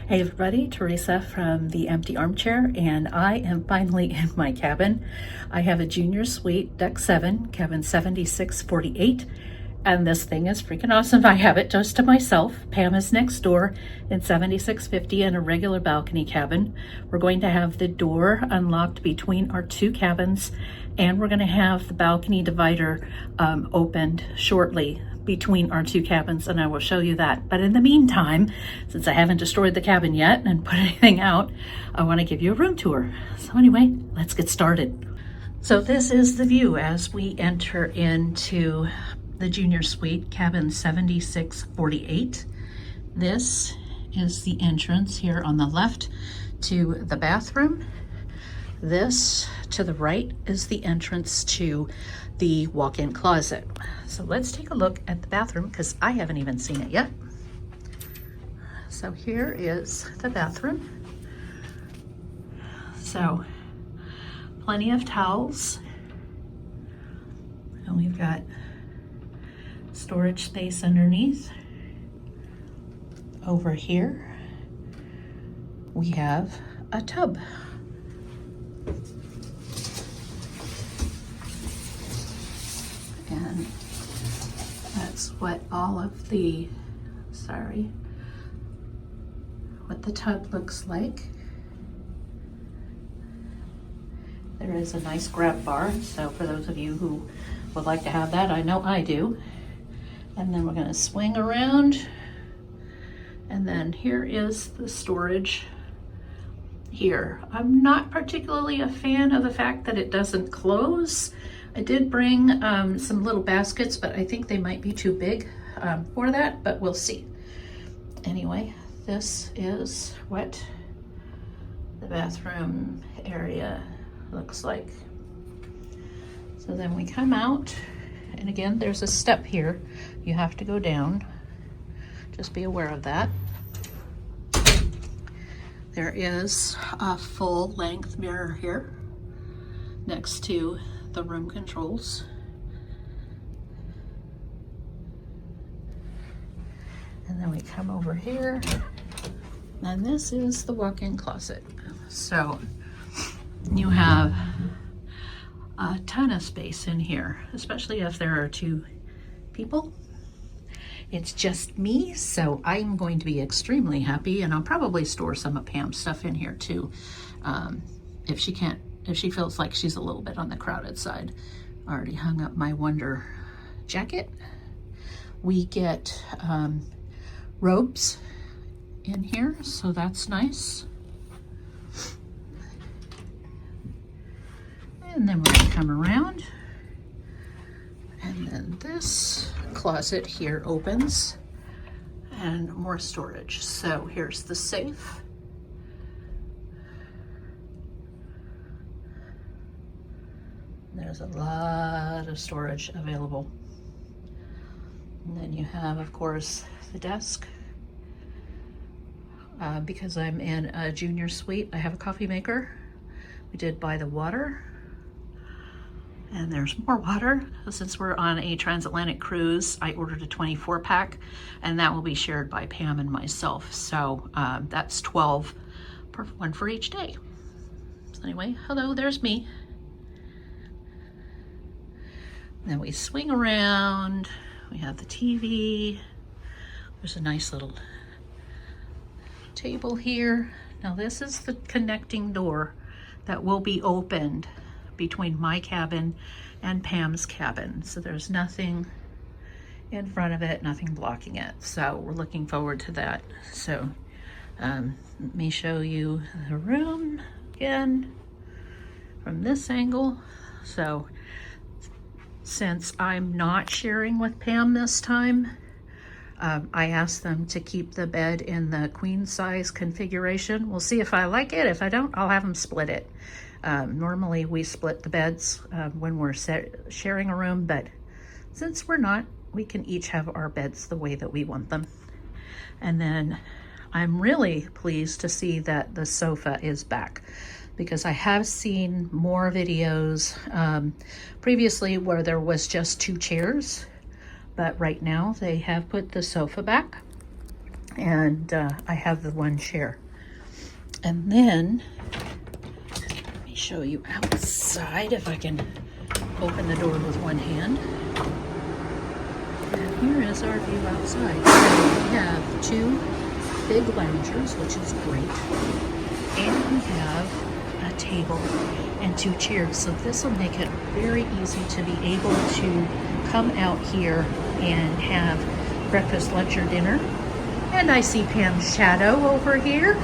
Hey everybody, Teresa from the Empty Armchair, and I am finally in my cabin. I have a junior suite, deck 7, cabin 7648, and this thing is freaking awesome. I have it just to myself. Pam is next door in 7650 in a regular balcony cabin. We're going to have the door unlocked between our two cabins, and we're going to have the balcony divider opened shortly between our two cabins, and I will show you that. But in the meantime, since I haven't destroyed the cabin yet and put anything out, I want to give you a room tour. So anyway, let's get started. So this is the view as we enter into the junior suite, cabin 7648. This is the entrance here on the left to the bathroom. This to the right is the entrance to the walk-in closet. So let's take a look at the bathroom because I haven't even seen it yet. So here is the bathroom. So plenty of towels. And we've got storage space underneath. Over here, we have a tub. And that's what all of the, what the tub looks like. There is a nice grab bar, so for those of you who would like to have that, I know I do. And then we're going to swing around, and then here is the storage here. I'm not particularly a fan of the fact that it doesn't close. I did bring some little baskets, but I think they might be too big for that, but we'll see. Anyway, this is what the bathroom area looks like. So then we come out, and again, there's a step here. You have to go down. Just be aware of that. There is a full-length mirror here next to the room controls. And then we come over here, and this is the walk-in closet. So you have a ton of space in here, especially if there are two people. It's just me, so I'm going to be extremely happy, and I'll probably store some of Pam's stuff in here too, if she feels like she's a little bit on the crowded side. I already hung up my Wonder jacket. We get robes in here, so that's nice. And then we're gonna come around, and then this closet here opens, and more storage. So here's the safe. There's a lot of storage available. And then you have, of course, the desk. Because I'm in a junior suite, I have a coffee maker. We did buy the water. And there's more water. Since we're on a transatlantic cruise, I ordered a 24-pack, and that will be shared by Pam and myself. So that's 12, one for each day. So anyway, hello, there's me. Then we swing around. We have the TV. There's a nice little table here. Now this is the connecting door that will be opened between my cabin and Pam's cabin. So there's nothing in front of it, nothing blocking it. So we're looking forward to that. So let me show you the room again from this angle. So since I'm not sharing with Pam this time, I asked them to keep the bed in the queen size configuration. We'll see if I like it. If I don't, I'll have them split it. Normally we split the beds when we're sharing a room, but since we're not, we can each have our beds the way that we want them. And then I'm really pleased to see that the sofa is back, because I have seen more videos previously where there was just two chairs, but right now they have put the sofa back. and I have the one chair. And then, let me show you outside if I can open the door with one hand. And here is our view outside. So we have two big loungers, which is great. And we have a table and two chairs. So this will make it very easy to be able to come out here and have breakfast, lunch, or dinner. And I see Pam's shadow over here.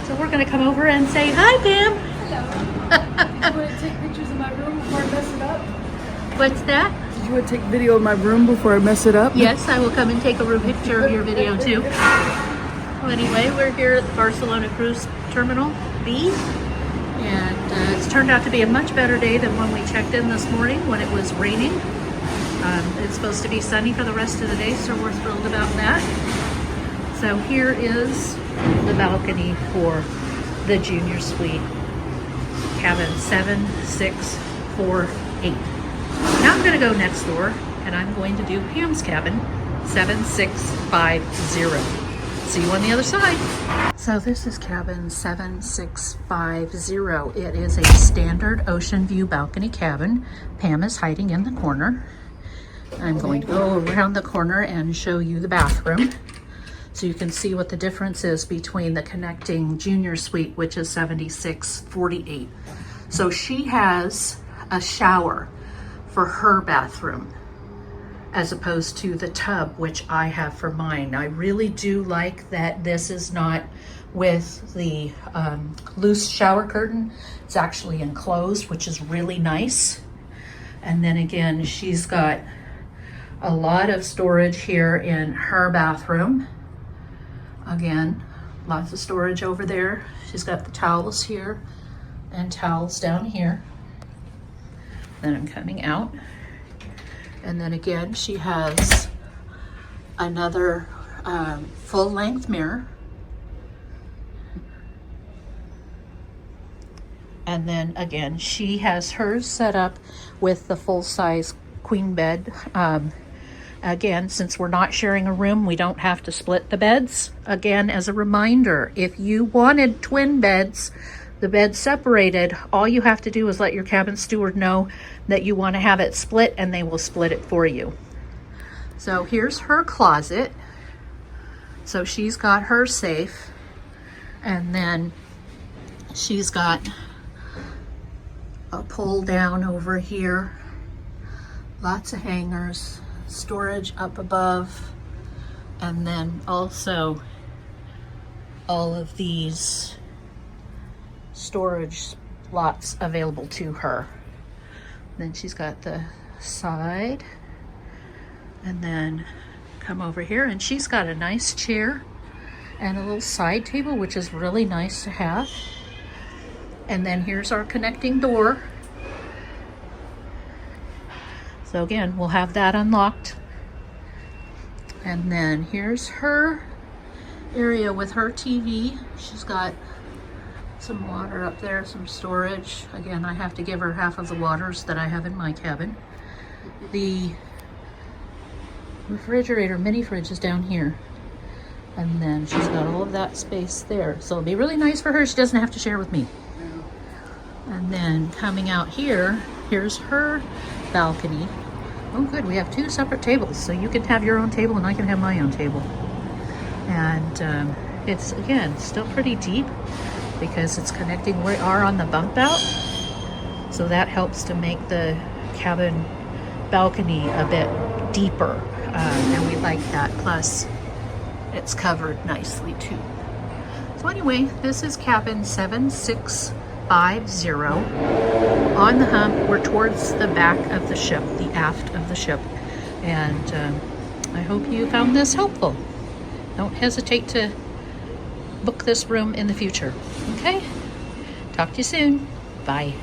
So we're gonna come over and say, hi, Pam. Hello. Did you want to take pictures of my room before I mess it up? What's that? Did you want to take video of my room before I mess it up? Yes, I will come and take a room picture of your video too. Well, anyway, we're here at the Barcelona Cruise Terminal B. And it's turned out to be a much better day than when we checked in this morning when it was raining. It's supposed to be sunny for the rest of the day, so we're thrilled about that. So here is the balcony for the junior suite, cabin 7648. Now I'm going to go next door and I'm going to do Pam's cabin 7650. See you on the other side. So this is cabin 7650. It is a standard ocean view balcony cabin. Pam is hiding in the corner. I'm going to go around the corner and show you the bathroom so you can see what the difference is between the connecting junior suite, which is 7648. So she has a shower for her bathroom as opposed to the tub, which I have for mine. I really do like that this is not with the loose shower curtain. It's actually enclosed, which is really nice. And then again, she's got a lot of storage here in her bathroom. Again, lots of storage over there. She's got the towels here and towels down here. Then I'm coming out. And then again, she has another full-length mirror. And then again, she has hers set up with the full-size queen bed. Again, since we're not sharing a room, we don't have to split the beds. Again, as a reminder, if you wanted twin beds, the bed separated, all you have to do is let your cabin steward know that you want to have it split and they will split it for you. So here's her closet. So she's got her safe, and then she's got a pull down over here, lots of hangers, storage up above, and then also all of these storage lots available to her. Then she's got the side, and then come over here and she's got a nice chair and a little side table, which is really nice to have. And then here's our connecting door. So again, we'll have that unlocked. And then here's her area with her TV. She's got some water up there, some storage. Again, I have to give her half of the waters that I have in my cabin. The refrigerator, mini fridge, is down here. And then she's got all of that space there. So it'll be really nice for her. She doesn't have to share with me. And then coming out here, here's her balcony. Oh good, we have two separate tables. So you can have your own table and I can have my own table. And it's, again, still pretty deep because it's connecting. We are on the bump out. So that helps to make the cabin balcony a bit deeper. And we like that. Plus, it's covered nicely too. So anyway, this is cabin 7650 on the hump. We're towards the back of the ship, the aft of the ship. And I hope you found this helpful. Don't hesitate to book this room in the future. Okay? Talk to you soon. Bye.